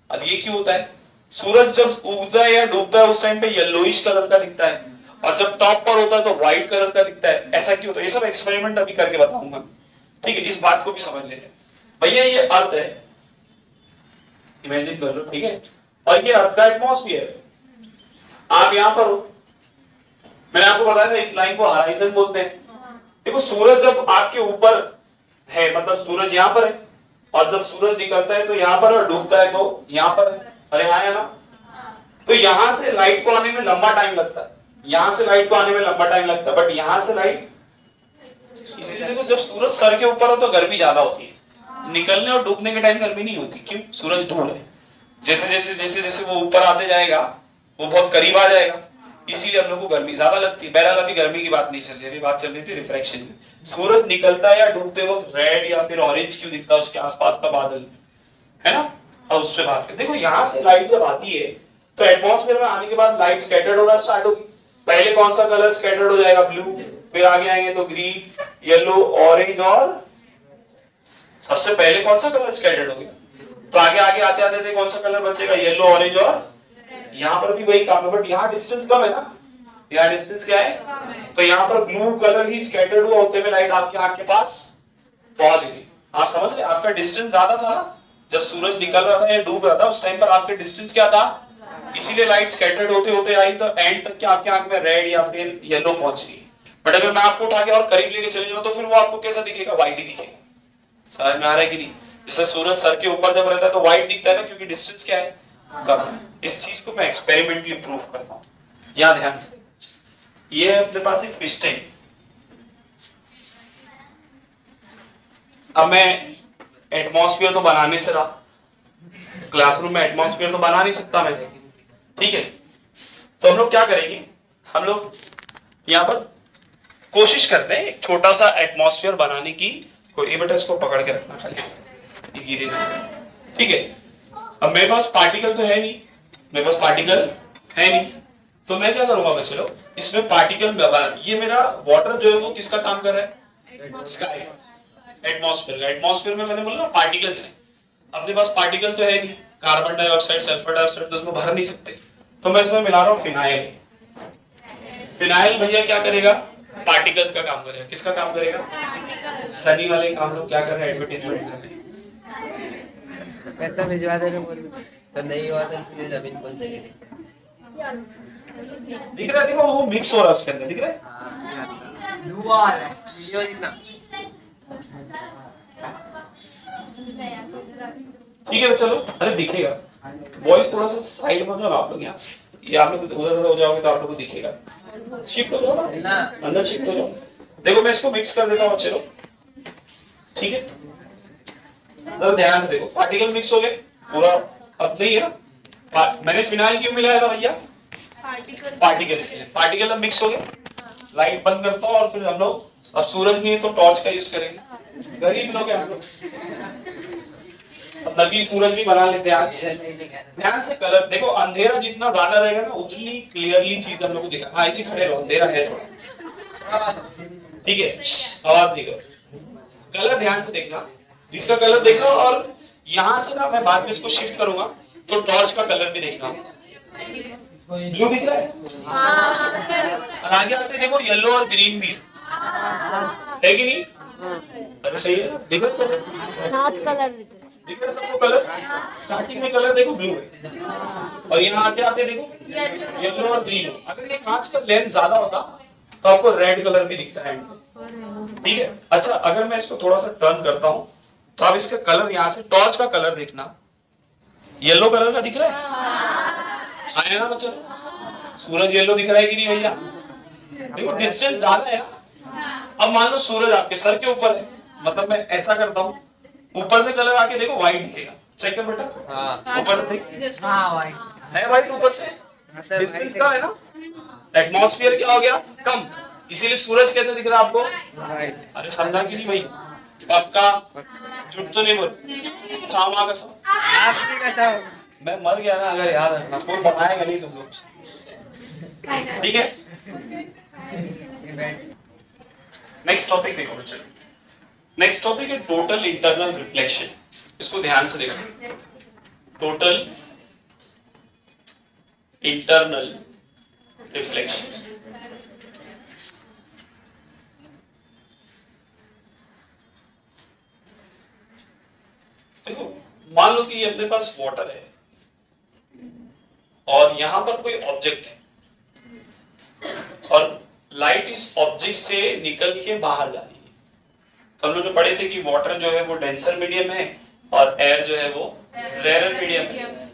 अब ये क्यों होता है, सूरज जब उगता है या डूबता है उस टाइम पे येलोइश कलर का दिखता है, और जब टॉप पर होता है तो व्हाइट कलर का दिखता है। ऐसा क्यों होता है, ये सब एक्सपेरिमेंट अभी करके बताऊंगा। ठीक है, इस बात को भी समझ लेते हैं। भैया ये अर्थ है, इमेजिन कर लो, ठीक है, और ये अर्थ का एटमॉस्फेयर, आप यहां पर हो, मैंने आपको बताया था इस लाइन को हॉराइजन बोलते हैं। देखो सूरज जब आपके ऊपर है, मतलब सूरज यहां पर है, और जब सूरज निकलता है तो यहां पर, और डूबता है तो यहां पर है। अरे हाँ है ना। तो यहां से लाइट को आने में लंबा टाइम लगता है, यहां से लाइट को आने में लंबा टाइम लगता है, बट यहां से लाइट, इसीलिए देखो जब सूरज सर के ऊपर हो तो गर्मी ज्यादा होती है, निकलने और डूबने के टाइम गर्मी नहीं होती। क्यों, सूरज दूर है। जैसे जैसे जैसे जैसे वो ऊपर आते जाएगा वो बहुत करीब आ जाएगा, इसीलिए हम लोग को गर्मी ज्यादा लगती है। बहरहाल अभी गर्मी की बात नहीं चल रही, अभी बात चल रही थी रिफ्रैक्शन की। सूरज निकलता है या डूबते वक्त रेड या फिर ऑरेंज क्यों दिखता है, उसके आसपास का बादल है ना। और उस पर बात करें, देखो यहां से लाइट जब आती है तो एटमॉस्फेयर में आने के बाद लाइट स्कैटर्ड होना स्टार्ट होगी। पहले कौन सा कलर स्कैटर्ड हो जाएगा, ब्लू, फिर आगे आएंगे तो ग्रीन, येलो, ऑरेंज और सबसे पहले कौन सा कलर स्कैटर्ड हो गया, तो आगे आगे आते आते थे कौन सा कलर बचेगा, येलो, ऑरेंज, और यहाँ पर भी वही काम है, बट यहाँ डिस्टेंस कम है ना, यहाँ डिस्टेंस क्या है, तो यहाँ पर ब्लू कलर ही स्कैटर्ड हुआ होते हुए लाइट आपके आंख के पास पहुंच गई। आप समझ रहे, आपका डिस्टेंस ज्यादा था ना, जब सूरज निकल रहा था या डूब रहा था उस टाइम पर आपके डिस्टेंस क्या था, इसीलिए लाइट स्कैटर्ड होते होते आई तो एंड तक क्या आपके आंख में रेड या फिर येलो पहुंच गई। बट अगर मैं आपको उठा के और करीब लेके चले जाऊं तो फिर वो आपको कैसा दिखेगा, व्हाइट ही दिखेगा। समझ में आ रहा है कि नहीं, जैसे सूरज सर के ऊपर जब रहता है तो व्हाइट दिखता है ना, क्योंकि डिस्टेंस क्या है, कम है। इस चीज को मैं एक्सपेरिमेंटली प्रूव करता हूं, यहाँ ध्यान से। ये है अपने पास एक फिश टैंक, अब मैं एटमॉस्फेयर तो बनाने से रहा, क्लासरूम में एटमॉस्फेयर तो बना नहीं सकता मैं, ठीक है, तो हम लोग क्या करेंगे, हम लोग यहाँ पर कोशिश करते हैं एक छोटा सा एटमॉस्फेयर बनाने की। कोई बेटा इसको पकड़ के रखना खाली, ये गिरे नहीं, ठीक है। अब मेरे पास पार्टिकल तो है नहीं, मेरे पास पार्टिकल है नहीं, तो मैं क्या करूंगा बच्चों, इसमें पार्टिकल, ये मेरा वाटर जो है वो किसका काम कर रहा है, स्काई, एटमॉस्फेयर का। एटमॉस्फेयर में मैंने बोला ना पार्टिकल्स हैं, अपने पास पार्टिकल तो है नहीं, कार्बन डाइऑक्साइड, सल्फर डाइऑक्साइड तो उसमें भर नहीं सकते, तो मैं इसमें मिला रहा हूं फिनाइल। फिनाइल भैया क्या करेगा, पार्टिकल्स का काम करेगा, किसका काम करेगा, सनी वाले काम लोग क्या कर रहे हैं, एडवर्टाइजमेंट कर रहे हैं, पैसा भिजवा दे रहे बोल तो नहीं हुआ तो इसलिए जमीन बोल देंगे। दिख रहा है, देखो वो मिक्स हो रहा है उसके अंदर, दिख रहा है, हां दुआ है वीडियो इतना, ठीक है चलो। अरे दिखेगा, बॉयज थोड़ा सा साइड में हो जाओ आप लोग, यहाँ से ये आप लोग उधर हो जाओगे तो आप लोगों को दिखेगा, शिफ्ट हो जाओ ना, अंदर शिफ्ट हो जाओ। देखो मैं इसको मिक्स कर देता हूँ बच्चे लोग, ठीक है, जरा ध्यान से देखो, पार्टिकल मिक्स हो गए पूरा, अब नहीं है ना, मैंने फिनाइल क्यों मिलाया था भैया, पार्टिकल्स के लिए, पार्टिकल अब मिक्स हो गए। लाइट बंद करता हूँ और फिर हम लोग, अब सूरज नहीं है तो टॉर्च का यूज करेंगे, गरीब लोग हैं हम लोग, नकली सूरज भी बना लेते हैं आज। ध्यान से कलर देखो, अंधेरा जितना ज्यादा रहेगा ना उतनी क्लियरली चीज हम लोग को दिखा, हाँ इसी खड़े रहो, अंधेरा है थोड़ा, ठीक है, आवाज नहीं करो, कलर ध्यान से देखना, इसका कलर देखना, और यहाँ से ना मैं बाद में इसको शिफ्ट करूंगा तो टॉर्च का कलर भी देखना, ब्लू दिख रहा है, और आगे आते देखो येलो और ग्रीन भी है कि नहीं, अरे सही है, देखो सात कलर दिख रहा है सबको कलर, स्टार्टिंग में कलर देखो ब्लू है, और यहाँ आते आते देखो येलो और ग्रीन। अगर ये कांच का लेंथ ज्यादा होता तो आपको रेड कलर भी दिखता है, ठीक है। अच्छा अगर मैं इसको थोड़ा सा टर्न करता हूँ तो आप इसका कलर, यहाँ से टॉर्च का कलर देखना, येलो कलर का दिख रहा है, आया ना बच्चों, सूरज येलो दिख रहा है कि नहीं भैया, देखो डिस्टेंस ज्यादा है ना। अब मान लो सूरज आपके सर के ऊपर है, मतलब मैं ऐसा करता हूँ, ऊपर से कलर आके देखो व्हाइट दिखेगा, चेक कर बेटा, हाँ ऊपर से देख, हाँ व्हाइट है, व्हाइट ऊपर से, डिस्टेंस कम है ना, एटमॉस्फेयर क्या हो गया, कम, इसीलिए सूरज कैसे दिख रहा है आपको, अरे समझा कि नहीं भाई, पक्का झूठ तो नहीं बोल, खामा कसम, मैं मर गया ना अगर याद रखना, कोई बनाएगा नहीं तुम लोग, ठीक है। नेक्स्ट टॉपिक देखो बच्चों, नेक्स्ट टॉपिक है टोटल इंटरनल रिफ्लेक्शन, इसको ध्यान से देखो, टोटल इंटरनल रिफ्लेक्शन। देखो मान लो कि ये अपने पास वाटर है और यहां पर कोई ऑब्जेक्ट है और लाइट इस ऑब्जेक्ट से निकल के बाहर जा रही है, तो हम लोग ने पढ़े थे कि वाटर जो है वो डेंसर मीडियम है और एयर जो है वो रेयर मीडियम है,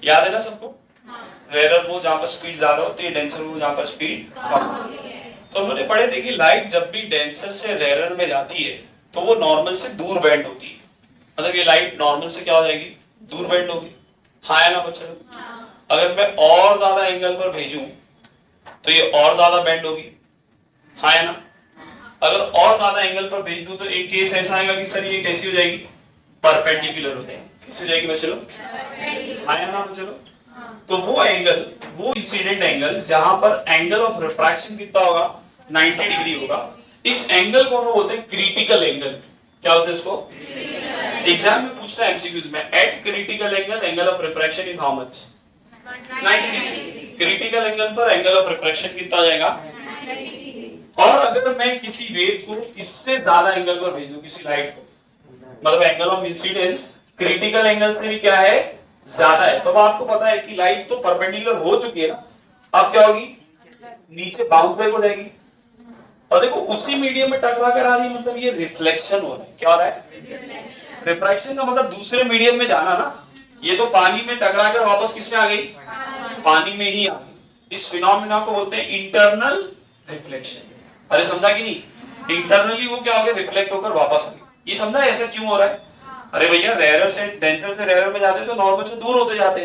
याद है ना सबको, रेयर वो जहां पर स्पीड ज्यादा होती है, डेंसर वो जहां पर स्पीड कम होती है। तो हम लोग ने पढ़े थे कि लाइट जब भी डेंसर से रेयर में जाती है तो वो नॉर्मल से दूर बेंड होती है, मतलब ये लाइट नॉर्मल से क्या हो जाएगी, दूर बेंड होगी, हाँ है ना बच्चों। अगर मैं और ज्यादा एंगल पर भेजूं तो ये और ज्यादा बेंड होगी, हाँ है ना। अगर और ज्यादा एंगल पर भेज दूं तो एक केस ऐसा आएगा कि सर ये कैसी हो जाएगी, परपेंडिकुलर हो जाएगी, कैसी हो जाएगी बच्चों, हाँ है ना बच्चों। तो वो एंगल, वो इंसिडेंट एंगल जहां पर एंगल ऑफ रिफ्रैक्शन कितना होगा, 90 डिग्री होगा, इस एंगल को हम बोलते हैं क्रिटिकल एंगल। क्या होता है इसको? एग्जाम में पूछता है एमसीक्यूज में, eight critical angle of refraction is how much? 90 degree. Critical angle पर एंगल ऑफ रिफ्रैक्शन कितना आ जाएगा? और अगर मैं किसी वेव को इससे ज्यादा एंगल पर भेज दूं, किसी लाइट को, मतलब angle of incidence critical angle से भी क्या है? ज्यादा है, तो आपको पता है कि लाइट तो परपेंडिकुलर हो चुकी है ना, अब क्या होगी? नीचे बाउंस बैक हो जाएगी। और देखो उसी मीडियम में टकरा कर आ रही है, मतलब ये रिफ्लेक्शन हो रहा है। क्या हो रहा है? रिफ्रैक्शन का मतलब दूसरे मीडियम में जाना ना। ये तो पानी में टकरा कर वापस किसमें आ गई? पानी में ही आ गई। इस फिनोमेना को बोलते हैं इंटरनल रिफ्लेक्शन। अरे समझा कि नहीं? इंटरनली वो क्या हो गया? रिफ्लेक्ट होकर वापस आ गई। ये समझा ऐसा क्यों हो रहा है? अरे भैया रेयर से डेंसर से रेयर में जाते तो नॉर्मल से दूर होते जाते,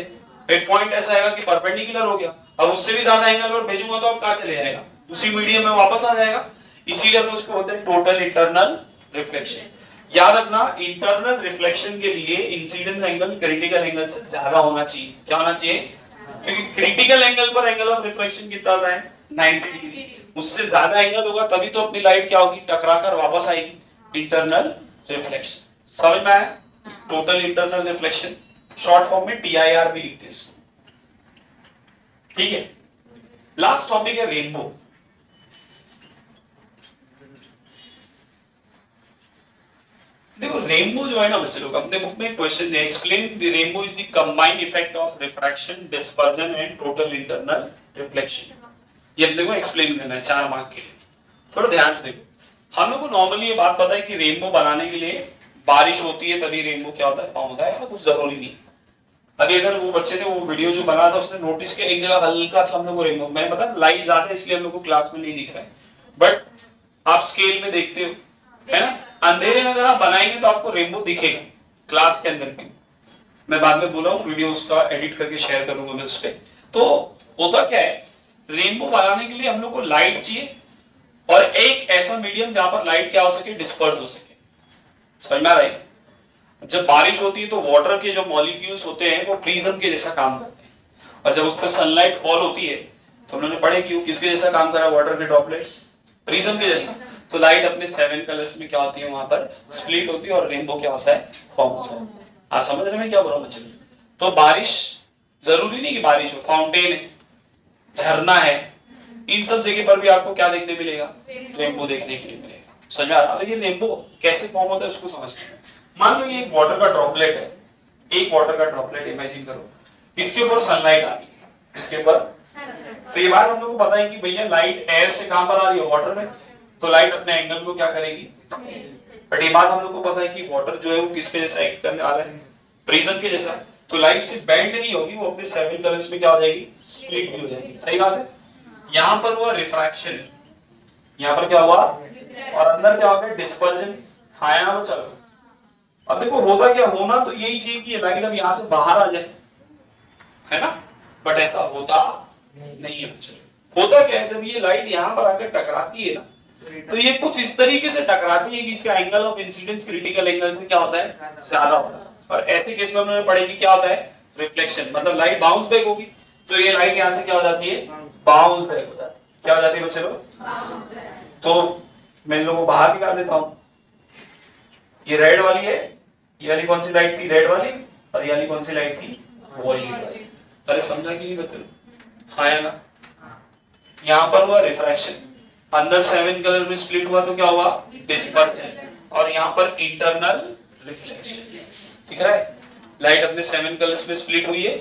एक पॉइंट ऐसा आएगा कि परपेंडिकुलर हो गया, अब उससे भी ज्यादा एंगल पर भेजूंगा तो अब कहां चले जाएगा? उसी मीडियम में वापस आ जाएगा। इसीलिए हम उसको बोलते हैं टोटल इंटरनल रिफ्लेक्शन। याद रखना, इंटरनल रिफ्लेक्शन के लिए इंसिडेंस एंगल क्रिटिकल एंगल से ज्यादा होना चाहिए। क्या होना चाहिए? क्योंकि क्रिटिकल एंगल पर एंगल ऑफ रिफ्लेक्शन कितना होता है? 90 डिग्री। उससे ज्यादा एंगल होगा तभी तो अपनी लाइट क्या होगी? टकराकर वापस आएगी। इंटरनल रिफ्लेक्शन समझ में आया? Total internal reflection, short form में टीआईआर भी लिखते हैं इसको। ठीक है, लास्ट टॉपिक है रेनबो। देखो रेनबो जो है ना बच्चे लोग, अपने बुक में एक क्वेश्चन है, explain the rainbow is the combined effect of refraction, dispersion and total internal reflection. ये अपने को एक्सप्लेन करना है 4 मार्क के लिए। थोड़ा ध्यान से देखो, हम लोग को नॉर्मली ये बात पता है कि रेनबो बनाने के लिए बारिश होती है तभी रेनबो क्या होता है? फॉर्म होता है। ऐसा कुछ जरूरी नहीं। अभी अगर वो बच्चे ने वो वीडियो जो बनाया था उसने नोटिस किया एक जगह हल्का सा हम लोग को रेनबो, मैं बता लाइट ज्यादा है इसलिए हम लोग को क्लास में नहीं दिख रहा है, बट आप स्केल में देखते हो है ना, अंधेरे में अगर आप बनाएंगे तो आपको रेनबो दिखेगा क्लास के अंदर भी। मैं बाद में बोला हूँ वीडियो उसका एडिट करके शेयर करूंगा मैं उस पर। तो होता क्या है, रेनबो बनाने के लिए हम लोग को लाइट चाहिए और एक ऐसा मीडियम जहां पर लाइट क्या हो सके? डिस्पर्स हो सके। समझ में आ रहा है? जब बारिश होती है तो वाटर के जो मॉलिक्यूल्स होते हैं वो प्रिज्म के जैसा काम करते हैं, और जब उस पर सनलाइट फॉल होती है तो हम लोगों ने पढ़े कि वो किसके जैसा काम कर रहा है? वाटर के ड्रॉपलेट्स प्रिज्म के जैसा। तो लाइट अपने 7 कलर्स में क्या होती है? वहां पर स्प्लिट होती है और रेनबो क्या होता है? फॉर्म होता है। आप समझ रहे हैं क्या बोल रहा हूं बच्चों? तो बारिश जरूरी नहीं कि बारिश हो, फाउंटेन है, झरना है, इन सब जगह पर भी आपको क्या देखने मिलेगा? रेनबो देखने के लिए मिलेगा। समझ में आ रहा है? ये रेनबो कैसे फॉर्म होता है उसको समझते हैं। मान लो ये एक वाटर का ड्रॉपलेट है, एक वाटर का ड्रॉपलेट इमेजिन करो, इसके ऊपर सनलाइट आ रही है, इसके ऊपर। तो ये बात हम लोग को पता है कि भैया लाइट एयर से कहां पर आ रही है? वाटर में। तो लाइट अपने एंगल को क्या करेगी? बट ये बात हम लोग को पता है कि वाटर जो है वो किसके जैसा एक्ट करने आ रहा है? प्रिज्म के जैसा। तो लाइट से बेंड नहीं होगी, वो अपने 7 कलर्स में क्या हो जाएगी? स्प्लिट भी हो जाएगी। सही बात है? यहां पर हुआ रिफ्रैक्शन, यहां पर क्या हुआ? और अंदर क्या हो गया? डिस्पर्जन। आया ना? चलो अब देखो होता क्या, होना तो यही चाहिए कि लाइट अब यहां से बाहर आ जाए, है ना, बट ऐसा होता नहीं है बच्चों। होता क्या है, जब ये लाइट यहां पर आकर टकराती है ना, तो ये कुछ इस तरीके से टकराती है कि इसका angle of incidence critical angle से क्या होता है? ज्यादा होता है। और ऐसे केस में हमने पढ़े कि क्या होता है? रिफ्लेक्शन, मतलब लाइट बाउंस बैक होगी, तो ये लाइट यहां से क्या हो जाती है? बाउंस बैक हो जाती है। क्या हो जाती है बच्चे लोग? तो मैं इन लोगों को बाहर निकाल देता हूं। ये रेड वाली है, ये वाली कौन सी लाइट थी? रेड वाली। और ये वाली कौन सी लाइट थी? वॉयलेट वाली। अरे समझा कि नहीं बच्चे? हाँ या ना? यहां पर हुआ रिफ्रैक्शन, अंदर 7 कलर में स्प्लिट हुआ तो क्या हुआ? डिस्पर्जन। और यहां पर इंटरनल रिफ्लेक्शन। दिख रहा है? लाइट अपने 7 कलर्स में स्प्लिट हुई है।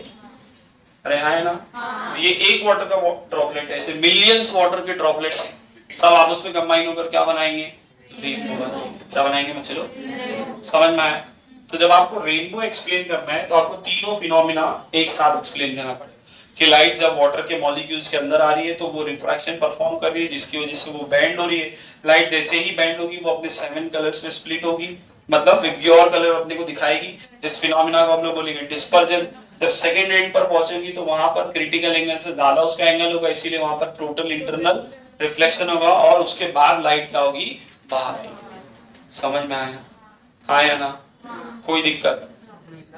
अरे हाँ है ना? ये एक वाटर का ड्रॉपलेट है, ऐसे मिलियंस वाटर के ड्रॉपलेट्स हैं, सब आपस में कंबाइन होकर क्या बनाएंगे? रेनबो बनाएंगे। क्या बनाएंगे बच्चे लोग? समझ में आया? तो जब आपको रेनबो एक्सप्लेन करना है तो आपको तीनों फिनोमिना एक साथ एक्सप्लेन करना पड़ेगा कि लाइट जब वाटर के मॉलिक्यूल्स के अंदर आ रही है तो वो रिफ्रैक्शन परफॉर्म कर रही है, जिसकी वजह से वो बेंड हो रही है। लाइट जैसे ही बेंड होगी वो अपने 7 कलर्स में स्प्लिट होगी, मतलब विग्योर कलर अपने को दिखाएगी, जिस फिनोमिना को हम लोग बोलेंगे डिस्पर्जन। जब सेकंड एंड पर पहुंचेगी तो वहां पर क्रिटिकल एंगल से ज्यादा उसका एंगल होगा, इसीलिए वहां पर टोटल इंटरनल रिफ्लेक्शन होगा, और उसके बाद लाइट क्या होगी? बाहर आएगी। समझ में आया? हाँ या ना? कोई दिक्कत?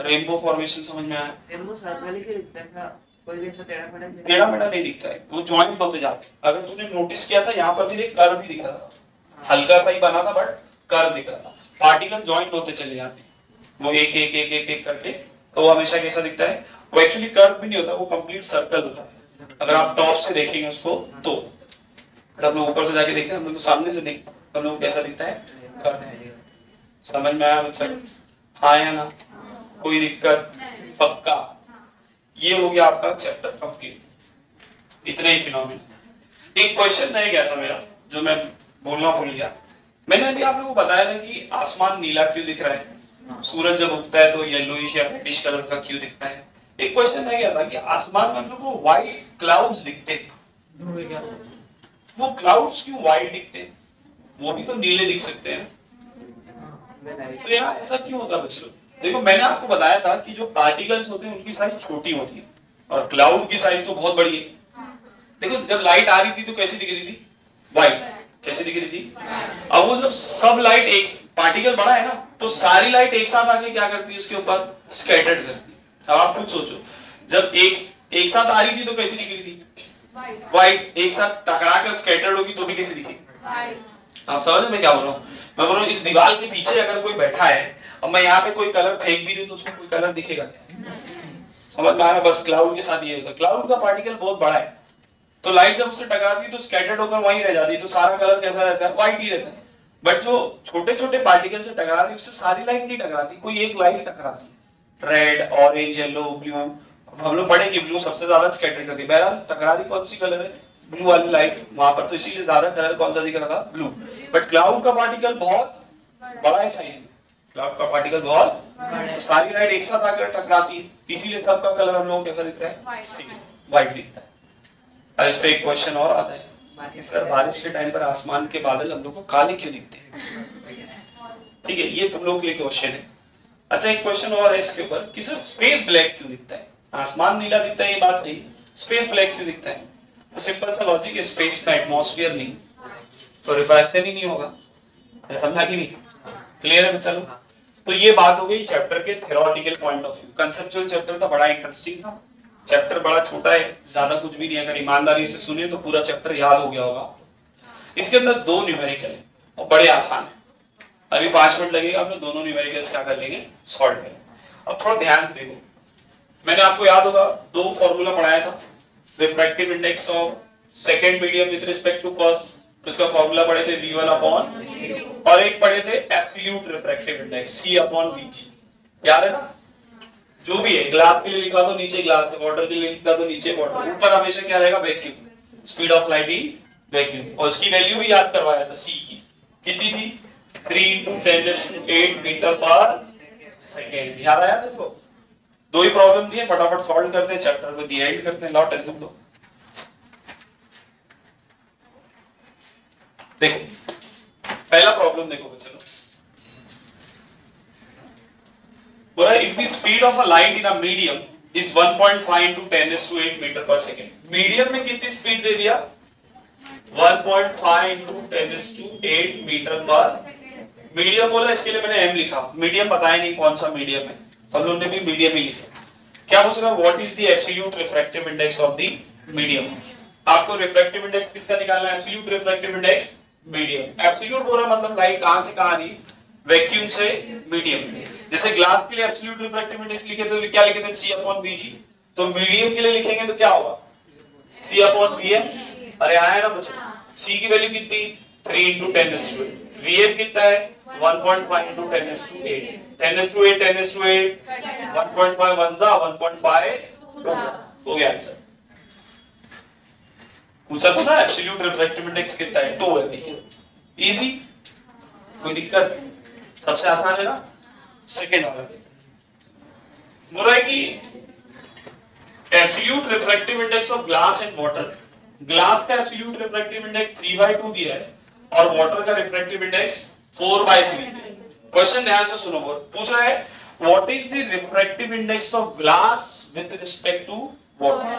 रेनबो फॉर्मेशन समझ में आया? रेनबो सर्कल ही दिखता है, कोई भी ऐसा टेढ़ा मेढ़ा नहीं दिखता है, वो ज्वाइंट होते जाते हैं। अगर तूने नोटिस किया था यहाँ पर भी देख, कर्व भी दिख रहा था, हल्का सा ही बना था बट कर्व दिख रहा था। पार्टिकल ज्वाइंट होते चले जाते हैं, वो एक एक एक एक एक करके, तो वो हमेशा कैसा दिखता है, वो एक्चुअली कर्व भी नहीं होता, वो कंप्लीट सर्कल होता है अगर आप टॉप से देखेंगे उसको तो। बट हम लोग ऊपर से जाके देखते हैं, हम लोग तो सामने से देखते हैं, हम लोग कैसा दिखता है, कर्व। समझ में आया बच्चा? हाँ या ना? कोई दिक्कत? पक्का? ये हो गया आपका चैप्टर कंप्लीट, इतने ही फिनोमेना। एक क्वेश्चन रह गया था मेरा जो मैं बोलना भूल गया। मैंने अभी आप लोगों को बताया था कि आसमान नीला क्यों दिख रहा है, सूरज जब उगता है तो येलोइश या रेडिश कलर का क्यों दिखता है। एक क्वेश्चन रह गया था कि आसमान में हम लोग को व्हाइट क्लाउड्स दिखते हैं, वो क्लाउड्स क्यों व्हाइट दिखते हैं, वो भी तो नीले दिख सकते हैं। तो यहाँ ऐसा क्यों होता है बच्चों? देखो मैंने आपको बताया था कि जो पार्टिकल्स होते हैं उनकी साइज छोटी होती है और क्लाउड की साइज तो बहुत बड़ी है। देखो जब लाइट आ रही थी तो कैसी दिख रही थी, व्हाइट। कैसी दिख रही थी? अब वो जब सब लाइट एक पार्टिकल बड़ा है ना, तो सारी लाइट एक साथ आके क्या करती है, उसके ऊपर स्कैटर्ड करती है। अब आप खुद सोचो, जब एक साथ आ रही थी तो कैसी दिख रही थी, व्हाइट। एक साथ टकरा कर स्कैटर्ड होगी तो भी कैसी दिखेगी? आप समझ रहे मैं क्या बोल रहा हूँ? मैं बोल रहा हूँ इस दीवार के पीछे अगर कोई बैठा है और मैं यहाँ पे कोई कलर फेंक भी दूं तो उसको कोई कलर दिखेगा? समझ में आ रहा? बस क्लाउड के साथ ये होता है, क्लाउड का पार्टिकल बहुत बड़ा है तो लाइट जब उससे टकराती है तो स्कैटर्ड होकर वहीं रह जाती है, तो सारा कलर कैसा रहता है, व्हाइट ही रहता है। बट जो छोटे छोटे पार्टिकल से टकरा रही है उससे सारी लाइट नहीं टकराती, कोई एक लाइट टकराती है, रेड, ऑरेंज, येलो, ब्लू। हम लोग पढ़े कि ब्लू सबसे ज्यादा स्कैटर करती है। बहरहाल टकरा रही कौन सी कलर है, ब्लू वाली लाइट वहां पर, तो इसीलिए ज्यादा कलर कौन सा दिख रहा था, ब्लू। बट क्लाउड का पार्टिकल बहुत बड़ा है साइज में, क्लाउड का पार्टिकल बहुत, तो सारी लाइट एक साथ आकर टकराती है, इसीलिए सबका कलर हम लोगों को कैसा दिखता है, सेम व्हाइट दिखता है। अब इस पे एक क्वेश्चन और आता है कि सर बारिश के टाइम पर आसमान के बादल हम लोग को काले क्यों दिखते हैं? ठीक है, ये तुम लोग के लिए क्वेश्चन है। अच्छा एक क्वेश्चन और है इसके ऊपर कि सर स्पेस ब्लैक क्यों दिखता है? आसमान नीला दिखता है ये बात सही, स्पेस ब्लैक क्यों दिखता है? तो सिंपल सा लॉजिक है, स्पेस में एटमॉस्फेयर नहीं तो रिफ्रैक्शन ही नहीं होगा। समझा कि नहीं? क्लियर है चलो। तो ये बात हो गई चैप्टर के theoretical point of view. Conceptual chapter था, बड़ा इंटरेस्टिंग था। चैप्टर बड़ा छोटा है, ज्यादा कुछ भी नहीं, अगर ईमानदारी से सुने तो पूरा चैप्टर याद हो गया होगा। इसके अंदर 2 न्यूमेरिकल है और बड़े आसान है। अभी 5 मिनट लगेगा, हम लोग दोनों न्यूमेरिकल्स क्या कर लेंगे, सॉल्व करेंगे। अब थोड़ा ध्यान से देखो, मैंने आपको याद होगा 2 फॉर्मूला पढ़ाया था, refractive index of second medium with respect to first, तो इसका फॉर्मूला पढ़े थे V1 अपॉन, और एक पढ़े थे absolute refractive index C upon Vg। याद है ना? जो भी है, ग्लास के लिए लिखा तो नीचे ग्लास है, वाटर के लिए लिखा तो नीचे वाटर, ऊपर हमेशा क्या रहेगा, vacuum, speed of light in vacuum. और उसकी वैल्यू भी याद करवाया था C की, कितनी थी, 3 × 10⁸ मीटर पर सेकेंड। याद आया सबको? 2 ही प्रॉब्लम दी है, फटाफट सॉल्व करते हैं, चैप्टर को दी एंड करते हैं। लॉट टेक्स्ट बुक दो। देखो पहला प्रॉब्लम देखो बच्चों, बोला if the speed of a light in a medium is 1.5 × 10⁸ metre per second. Medium में कितनी स्पीड दे दिया, 1.5 × 10⁸ मीटर पर। मीडियम बोला, इसके लिए मैंने m लिखा, मीडियम बताया नहीं कौन सा मीडियम है, तो हम लोगों ने भी मीडियम ही लिखा। क्या पूछ रहा है, what is the absolute refractive index of the medium? आपको रिफ्रैक्टिव इंडेक्स किसका निकालना है, absolute refractive index medium. Absolute बोला मतलब लाइट कहां से कहां आ रही, वैक्यूम से मीडियम। जैसे ग्लास के लिए एब्सोल्यूट रिफ्रैक्टिव इंडेक्स लिखे तो क्या लिखे थे, C अपॉन Vg। तो मीडियम के लिए लिखेंगे तो क्या होगा, C अपॉन Vm। अरे आया ना बच्चों, C की वैल्यू कितनी, 3 × 10⁸, Vm कितना है, 1.5 × 10⁸, 10⁸, 10⁸, 1.5 1 जा 1.5 हो गया आंसर। पूछा तो ना एब्सोल्यूट रिफ्रैक्टिव इंडेक्स कितना है, 2 है। इजी, कोई दिक्कत? सबसे आसान है ना। सेकेंड वाला बोल रहा है कि absolute refractive index of glass and water. Glass का एब्सोल्यूट रिफ्रैक्टिव इंडेक्स 3/2 दिया है और वाटर का रिफ्रैक्टिव इंडेक्स 4/3। क्वेश्चन ध्यान से सुनो, पूछ रहा है what is the refractive index of glass with respect to water.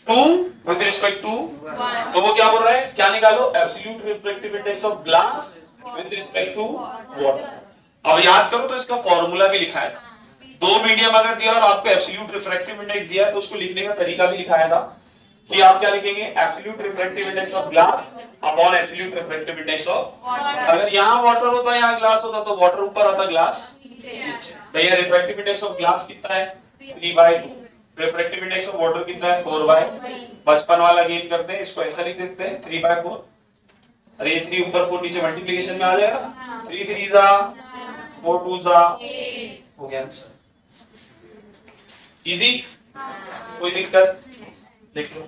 2 with respect to, तो वो क्या बोल रहा है, क्या निकालो, absolute refractive index of glass with respect to water. अब याद करो तो इसका फॉर्मूला भी लिखा है, 2 मीडियम अगर दिया और आपको एब्सोल्यूट रिफ्रैक्टिव इंडेक्स दिया तो उसको लिखने का तरीका भी लिखाया था। कि आप क्या लिखेंगे, absolute refractive index of glass upon absolute refractive index of, अगर यहाँ वाटर होता यहाँ ग्लास होता तो वाटर ऊपर आता ग्लास नीचे। तो ये रिफ्रैक्टिव इंडेक्स ऑफ ग्लास कितना है 3/2, रिफ्रैक्टिव इंडेक्स ऑफ वाटर कितना है 4/, बचपन वाला गेम करते हैं, इसको ऐसा लिख देते हैं 3/4, अरे ये 3 ऊपर 4 नीचे मल्टीप्लिकेशन में आ जाएगा ना, 3 3 जा 4 2 जा, हो गया आंसर। इजी, कोई दिक्कत, लिख लो।